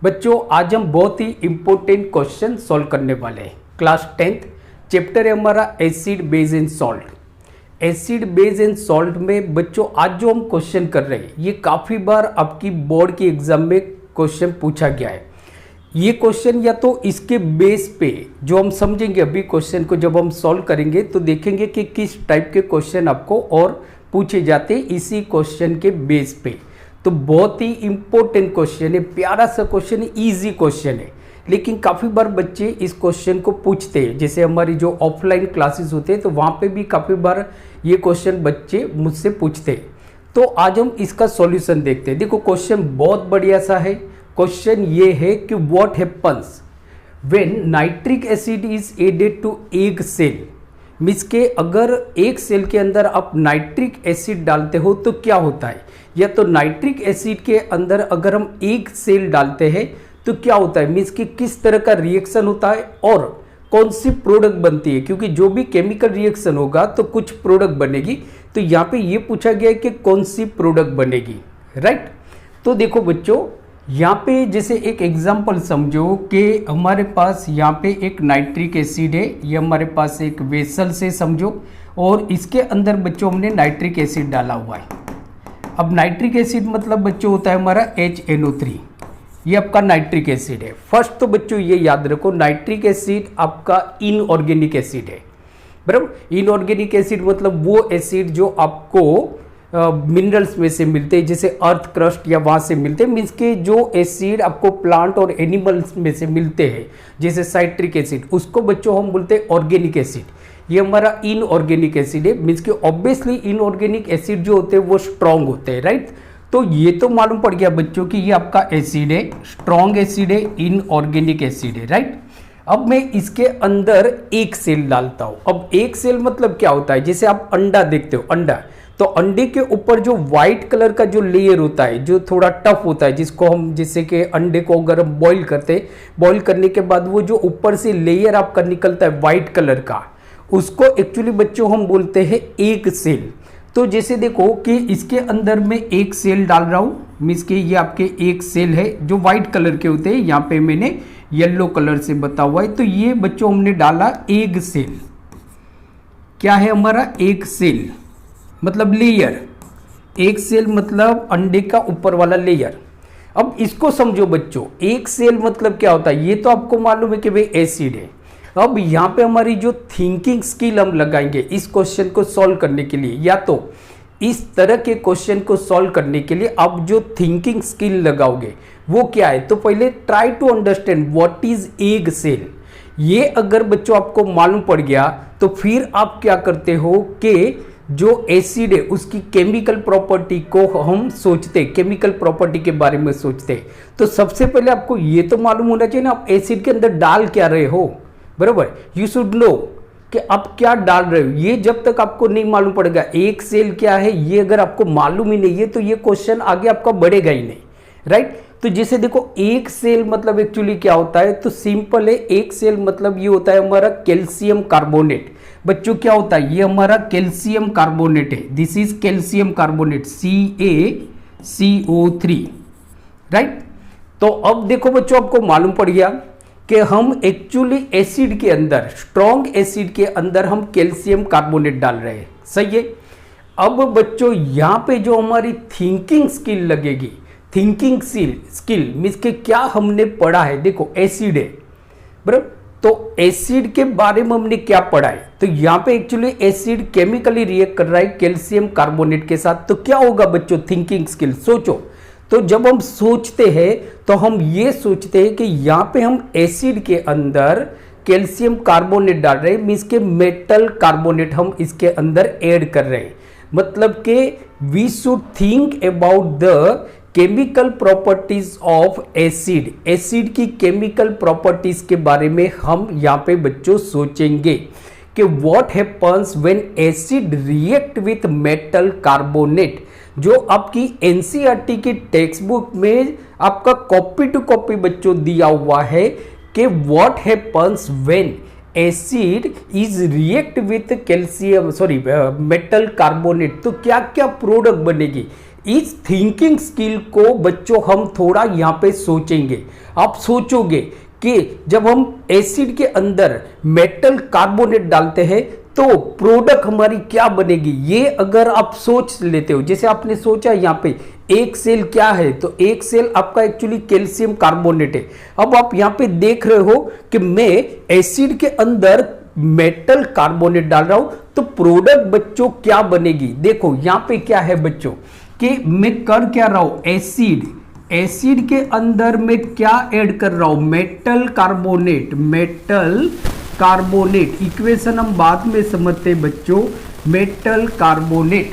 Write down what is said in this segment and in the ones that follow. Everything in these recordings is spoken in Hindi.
बच्चों आज हम बहुत ही इंपॉर्टेंट क्वेश्चन सॉल्व करने वाले हैं। क्लास 10th चैप्टर है हमारा acid base and salt. Acid base and salt में बच्चों आज जो हम क्वेश्चन कर रहे हैं ये काफ़ी बार आपकी बोर्ड की एग्जाम में क्वेश्चन पूछा गया है। ये क्वेश्चन या तो इसके बेस पे जो हम समझेंगे अभी क्वेश्चन को जब हम सॉल्व करेंगे तो देखेंगे कि किस टाइप के क्वेश्चन आपको और पूछे जाते हैं इसी क्वेश्चन के बेस पे। तो बहुत ही इंपॉर्टेंट क्वेश्चन है, प्यारा सा क्वेश्चन है, इजी क्वेश्चन है, लेकिन काफ़ी बार बच्चे इस क्वेश्चन को पूछते हैं। जैसे हमारी जो ऑफलाइन क्लासेस होते हैं तो वहाँ पे भी काफ़ी बार ये क्वेश्चन बच्चे मुझसे पूछते हैं। तो आज हम इसका सॉल्यूशन देखते हैं। देखो क्वेश्चन बहुत बढ़िया सा है। क्वेश्चन ये है कि what happens when nitric acid is added to egg shell. Means के अगर एक सेल के अंदर आप नाइट्रिक एसिड डालते हो तो क्या होता है, या तो नाइट्रिक एसिड के अंदर अगर हम एक सेल डालते हैं तो क्या होता है, मीन्स कि किस तरह का रिएक्शन होता है और कौन सी प्रोडक्ट बनती है। क्योंकि जो भी केमिकल रिएक्शन होगा तो कुछ प्रोडक्ट बनेगी। तो यहाँ पे ये पूछा गया है कि कौन सी प्रोडक्ट बनेगी, राइट। तो देखो बच्चों यहाँ पे जैसे एक एग्जांपल समझो कि हमारे पास यहाँ पे एक नाइट्रिक एसिड है, ये हमारे पास एक वेसल से समझो, और इसके अंदर बच्चों हमने नाइट्रिक एसिड डाला हुआ है। अब नाइट्रिक एसिड मतलब बच्चों होता है हमारा HNO3, ये आपका नाइट्रिक एसिड है। फर्स्ट तो बच्चों ये याद रखो नाइट्रिक एसिड आपका इनऑर्गेनिक एसिड है, बराबर। इनऑर्गेनिक एसिड मतलब वो एसिड जो आपको मिनरल्स में से मिलते हैं, जैसे अर्थ क्रस्ट या वहाँ से मिलते हैं। मीन्स के जो एसिड आपको प्लांट और एनिमल्स में से मिलते हैं जैसे साइट्रिक एसिड, उसको बच्चों हम बोलते हैं ऑर्गेनिक एसिड। ये हमारा इनऑर्गेनिक एसिड है। मीन्स के ऑब्वियसली इनऑर्गेनिक एसिड जो होते हैं वो स्ट्रॉन्ग होते हैं, राइट। तो ये तो मालूम पड़ गया बच्चों कि ये आपका एसिड है, स्ट्रॉन्ग एसिड है, इनऑर्गेनिक एसिड है, राइट। अब मैं इसके अंदर एक सेल डालता हूँ। अब एक सेल मतलब क्या होता है, जैसे आप अंडा देखते हो, अंडा, तो अंडे के ऊपर जो व्हाइट कलर का जो लेयर होता है जो थोड़ा टफ होता है, जिसको हम जैसे कि अंडे को अगर हम बॉईल करते हैं, बॉईल करने के बाद वो जो ऊपर से लेयर आपका निकलता है व्हाइट कलर का, उसको एक्चुअली बच्चों हम बोलते हैं एग सेल। तो जैसे देखो कि इसके अंदर मैं एक सेल डाल रहा हूँ, मीन्स के ये आपके एक सेल है जो व्हाइट कलर के होते हैं, यहाँ पे मैंने येलो कलर से बता हुआ है। तो ये बच्चों हमने डाला एग सेल। क्या है हमारा एग सेल मतलब लेयर, एक सेल मतलब अंडे का ऊपर वाला लेयर। अब इसको समझो बच्चों, एक सेल मतलब क्या होता है, ये तो आपको मालूम है कि भाई एसिड है। अब यहाँ पे हमारी जो थिंकिंग स्किल हम लगाएंगे इस क्वेश्चन को सॉल्व करने के लिए, या तो इस तरह के क्वेश्चन को सॉल्व करने के लिए आप जो थिंकिंग स्किल लगाओगे वो क्या है, तो पहले try to understand what is egg shell. ये अगर बच्चों आपको मालूम पड़ गया तो फिर आप क्या करते हो कि जो एसिड है उसकी केमिकल प्रॉपर्टी को हम सोचते, केमिकल प्रॉपर्टी के बारे में सोचते। तो सबसे पहले आपको ये तो मालूम होना चाहिए ना आप एसिड के अंदर डाल क्या रहे हो, बराबर। यू शुड नो कि आप क्या डाल रहे हो। ये जब तक आपको नहीं मालूम पड़ेगा एक सेल क्या है, ये अगर आपको मालूम ही नहीं है तो ये क्वेश्चन आगे आपका बढ़ेगा ही नहीं, राइट। तो जैसे देखो एक सेल मतलब एक्चुअली क्या होता है, तो सिंपल है, एक सेल मतलब ये होता है हमारा कैल्शियम कार्बोनेट। बच्चों क्या होता है, ये हमारा कैल्शियम कार्बोनेट है, this is calcium carbonate CaCO3, right. तो अब देखो बच्चों आपको मालूम पड़ गया कि हम एक्चुअली एसिड के अंदर, स्ट्रॉन्ग एसिड के अंदर हम कैल्शियम कार्बोनेट डाल रहे हैं, सही है। अब बच्चों यहाँ पे जो हमारी थिंकिंग स्किल लगेगी, थिंकिंग स्किल मीन्स के क्या हमने पढ़ा है, देखो एसिड है, बराबर। तो एसिड के बारे में हमने क्या पढ़ा है, तो यहाँ पे एक्चुअली एसिड केमिकली रिएक्ट कर रहा है कैल्शियम कार्बोनेट के साथ। तो क्या होगा बच्चों थिंकिंग स्किल, सोचो। तो जब हम सोचते हैं तो हम ये सोचते हैं कि यहाँ पे हम एसिड के अंदर कैल्शियम कार्बोनेट डाल रहे हैं, मीन्स के मेटल कार्बोनेट हम इसके अंदर ऐड कर रहे हैं। मतलब कि we should think about the chemical properties of acid. Acid की केमिकल प्रॉपर्टीज के बारे में हम यहाँ पे बच्चों सोचेंगे कि what happens when acid react with metal carbonate. जो आपकी एनसीईआरटी की टेक्स्ट बुक में आपका कॉपी टू कॉपी बच्चों दिया हुआ है कि what happens when acid is react with calcium metal carbonate, तो क्या क्या प्रोडक्ट बनेगी। इस थिंकिंग स्किल को बच्चों हम थोड़ा यहाँ पे सोचेंगे। आप सोचोगे कि जब हम एसिड के अंदर मेटल कार्बोनेट डालते हैं तो प्रोडक्ट हमारी क्या बनेगी, ये अगर आप सोच लेते हो, जैसे आपने सोचा यहाँ पे एक सेल क्या है, तो एक सेल आपका एक्चुअली कैल्शियम कार्बोनेट है। अब आप यहाँ पे देख रहे हो कि मैं एसिड के अंदर मेटल कार्बोनेट डाल रहा हूं, तो प्रोडक्ट बच्चों क्या बनेगी। देखो यहाँ पे क्या है बच्चों कि मैं कर क्या रहा हूं, एसिड के अंदर मैं क्या ऐड कर रहा हूं, मेटल कार्बोनेट। इक्वेशन हम बाद में समझते हैं बच्चों, मेटल कार्बोनेट।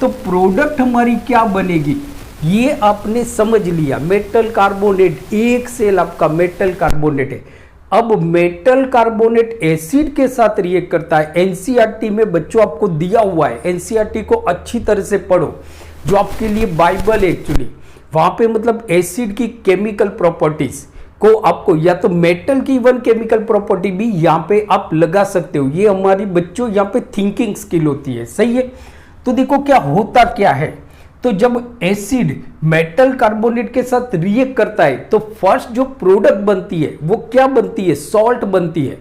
तो प्रोडक्ट हमारी क्या बनेगी, ये आपने समझ लिया। मेटल कार्बोनेट, एक सेल आपका मेटल कार्बोनेट है। अब मेटल कार्बोनेट एसिड के साथ रिएक्ट करता है। एनसीईआरटी में बच्चों आपको दिया हुआ है, एनसीईआरटी को अच्छी तरह से पढ़ो, जो आपके लिए बाइबल है एक्चुअली। वहां पे मतलब एसिड की केमिकल प्रॉपर्टीज को आपको, या तो मेटल की इवन केमिकल प्रॉपर्टी भी यहाँ पे आप लगा सकते हो। ये हमारी बच्चों यहाँ पे थिंकिंग स्किल होती है, सही है। तो देखो क्या होता क्या है, तो जब एसिड मेटल कार्बोनेट के साथ रिएक्ट करता है तो फर्स्ट जो प्रोडक्ट बनती है वो क्या बनती है, सॉल्ट बनती है।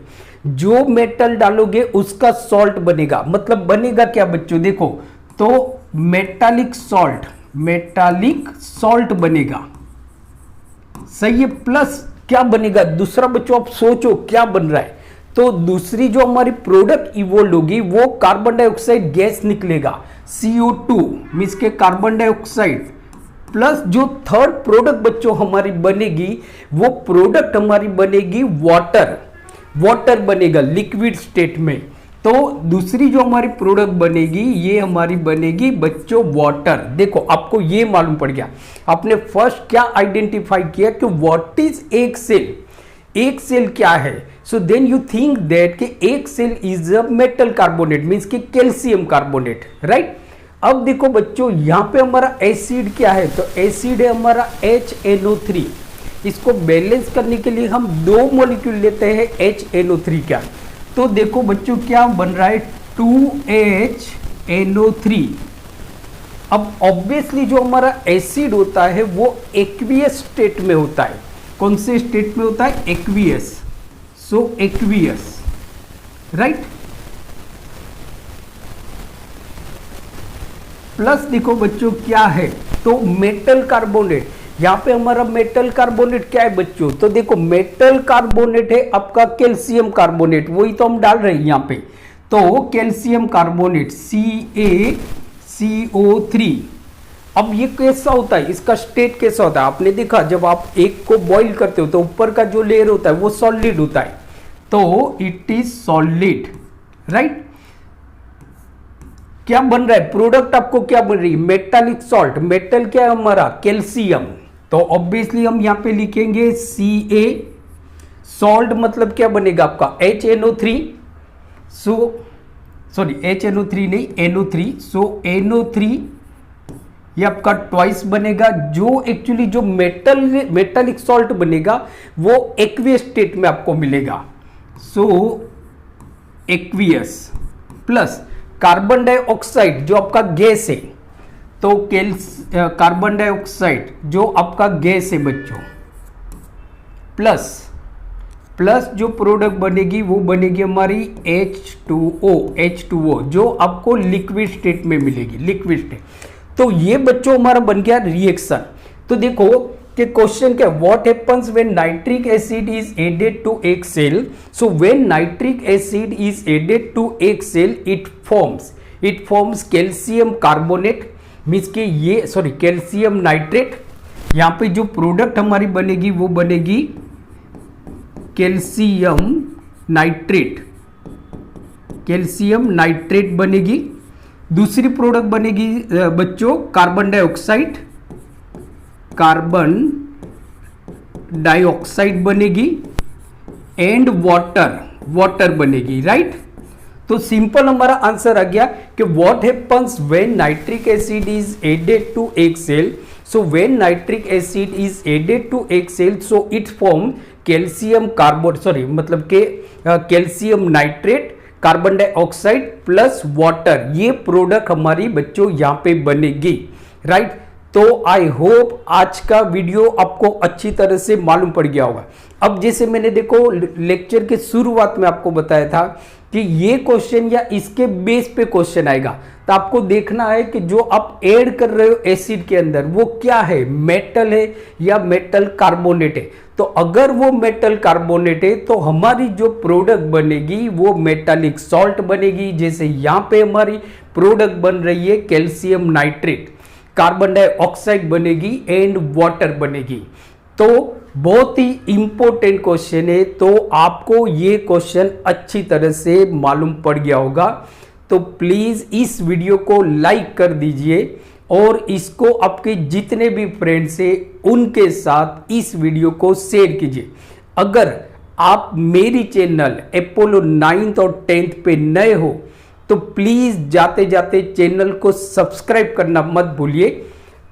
जो मेटल डालोगे उसका सॉल्ट बनेगा, मतलब बनेगा क्या बच्चों, देखो तो मेटालिक सॉल्ट बनेगा, सही है। प्लस क्या बनेगा दूसरा बच्चों, आप सोचो क्या बन रहा है, तो दूसरी जो हमारी प्रोडक्ट इवोल्व होगी वो कार्बन डाइऑक्साइड गैस निकलेगा, CO2 मींस के कार्बन डाइऑक्साइड। प्लस जो थर्ड प्रोडक्ट बच्चों हमारी बनेगी, वो प्रोडक्ट हमारी बनेगी वाटर बनेगा लिक्विड स्टेट में। तो दूसरी जो हमारी प्रोडक्ट बनेगी, ये हमारी बनेगी बच्चों वाटर। देखो आपको ये मालूम पड़ गया, आपने फर्स्ट क्या आइडेंटिफाई किया कि व्हाट इज एक सेल क्या है। So then you think that कि एक shell is a metal carbonate means कि कैल्शियम कार्बोनेट, राइट। अब देखो बच्चों यहाँ पे हमारा एसिड क्या है, तो एसिड है हमारा HNO3। इसको बैलेंस करने के लिए हम दो मॉलिक्यूल लेते हैं HNO3 का। तो देखो बच्चों क्या बन रहा है, 2HNO3। अब ऑब्वियसली जो हमारा एसिड होता है वो एक्वियस स्टेट में होता है। कौन से स्टेट में होता है, एक्वियस। सो एक्वियस, राइट। प्लस देखो बच्चों क्या है, तो मेटल कार्बोनेट। यहां पे हमारा मेटल कार्बोनेट क्या है बच्चों, तो देखो मेटल कार्बोनेट है आपका कैल्शियम कार्बोनेट, वही तो हम डाल रहे हैं यहां पे। तो कैल्शियम कार्बोनेट CaCO3। अब ये कैसा होता है, इसका स्टेट कैसा होता है, आपने देखा जब आप एक को बॉईल करते हो तो ऊपर का जो लेयर होता है वो सॉलिड होता है, तो इट इज सॉलिड, राइट। क्या बन रहा है प्रोडक्ट, आपको क्या बन रही है, मेटालिक सॉल्ट। मेटल क्या है हमारा, कैल्शियम। तो ऑब्वियसली हम यहां पे लिखेंगे Ca। सॉल्ट मतलब क्या बनेगा आपका HNO3। सॉरी HNO3 नहीं, NO3। सो NO3 ये आपका ट्वाइस बनेगा। जो एक्चुअली जो मेटालिक सॉल्ट बनेगा वो एक्वियस स्टेट में आपको मिलेगा, सो एक्वियस। प्लस कार्बन डाइऑक्साइड जो आपका गैस है, तो कार्बन डाइऑक्साइड जो आपका गैस है बच्चों, प्लस जो प्रोडक्ट बनेगी वो बनेगी हमारी H2O जो आपको लिक्विड स्टेट में मिलेगी, लिक्विड स्टेट। तो ये बच्चों हमारा बन गया रिएक्शन। तो देखो कि क्वेश्चन क्या, what happens when nitric acid is added to eggshell. So when nitric acid is added to eggshell it forms calcium carbonate means के ये सॉरी कैल्शियम नाइट्रेट। यहाँ पे जो प्रोडक्ट हमारी बनेगी वो बनेगी कैल्शियम नाइट्रेट बनेगी। दूसरी प्रोडक्ट बनेगी बच्चों कार्बन डाइऑक्साइड बनेगी एंड वाटर बनेगी, राइट। तो सिंपल हमारा आंसर आ गया कि what happens when nitric acid is added to eggshell. So when nitric acid is added to eggshell so it form calcium calcium nitrate, carbon dioxide plus water. ये प्रोडक्ट हमारी बच्चों यहाँ पे बनेगी, राइट। तो आई होप आज का वीडियो आपको अच्छी तरह से मालूम पड़ गया होगा। अब जैसे मैंने देखो लेक्चर के शुरुआत में आपको बताया था कि ये क्वेश्चन या इसके बेस पे क्वेश्चन आएगा, तो आपको देखना है कि जो आप ऐड कर रहे हो एसिड के अंदर वो क्या है, मेटल है या मेटल कार्बोनेट है। तो अगर वो मेटल कार्बोनेट है तो हमारी जो प्रोडक्ट बनेगी वो मेटालिक सॉल्ट बनेगी। जैसे यहाँ पे हमारी प्रोडक्ट बन रही है कैल्शियम नाइट्रेट, कार्बन डाइऑक्साइड बनेगी एंड वाटर बनेगी। तो बहुत ही इंपॉर्टेंट क्वेश्चन है, तो आपको ये क्वेश्चन अच्छी तरह से मालूम पड़ गया होगा। तो प्लीज इस वीडियो को लाइक कर दीजिए और इसको आपके जितने भी फ्रेंड्स हैं उनके साथ इस वीडियो को शेयर कीजिए। अगर आप मेरी चैनल अपोलो 9th और 10th पे नए हो तो प्लीज जाते जाते चैनल को सब्सक्राइब करना मत भूलिए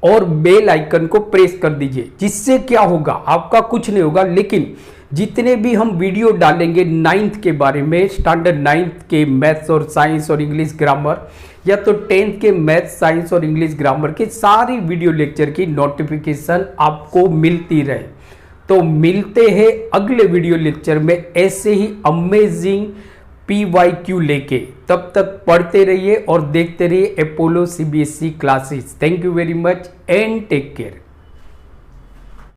और बेल आइकन को प्रेस कर दीजिए। जिससे क्या होगा, आपका कुछ नहीं होगा, लेकिन जितने भी हम वीडियो डालेंगे 9th के बारे में, स्टैंडर्ड 9th के मैथ्स और साइंस और इंग्लिश ग्रामर, या तो 10th के मैथ्स साइंस और इंग्लिश ग्रामर के सारी वीडियो लेक्चर की नोटिफिकेशन आपको मिलती रहे। तो मिलते हैं अगले वीडियो लेक्चर में ऐसे ही अमेजिंग PYQ लेके। तब तक पढ़ते रहिए और देखते रहिए Apollo CBSE classes. Thank you very much and take care.